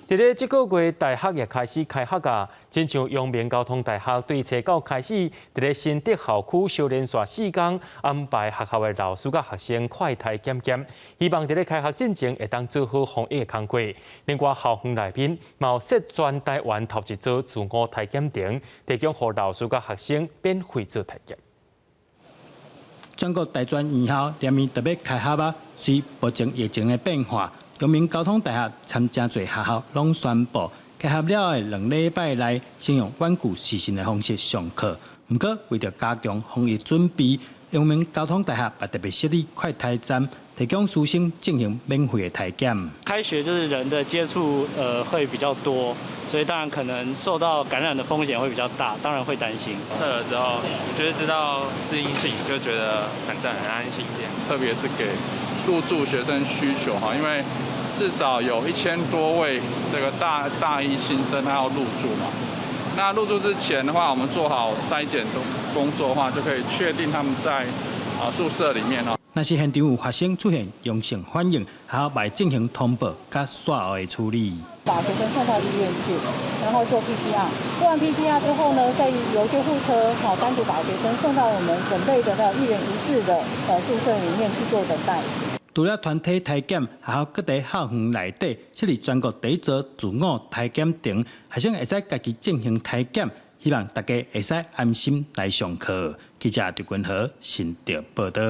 伫咧这个月，大学也开始开学啊。亲像阳明交通大学对初九开始，伫咧新德校区小连续4天安排学校的老师甲学生快筛检验，希望伫咧开学进前会当做好防疫的工作。另外，校园内面嘛设全台湾头一组自我体检亭，提供予老师甲学生免费做体检。全国大专院校连面特别开学啊，随目前疫情的变化。阳明交通大学参真侪学校拢宣布，开学了的2礼拜内，先用远距视讯的方式上课。不过，为了加强防疫准备，阳明交通大学也特别设立快筛站，提供师生进行免费的体检。开学就是人的接触会比较多，所以当然可能受到感染的风险会比较大，当然会担心。测了之后，就是知道是阴性，就觉得很赞，很安心一点。特别是给入住学生需求哈，因为至少有1000多位这个大一新生他要入住嘛。那入住之前的话，我们做好筛检的工作的话，就可以确定他们在宿舍里面哦。若是现场有学生出现阳性反应，还要来进行通报甲赛后的处理。把学生送到医院去，然后做 PCR， 做完 PCR 之后呢，再由救护车单独把学生送到我们准备的1人1室的宿舍里面去做等待。除了团体体检，学校各地校园内底设立全国第一座自我体检亭，学生会使家己进行体检，希望大家会使安心来上课。记者刘君豪，新竹报道。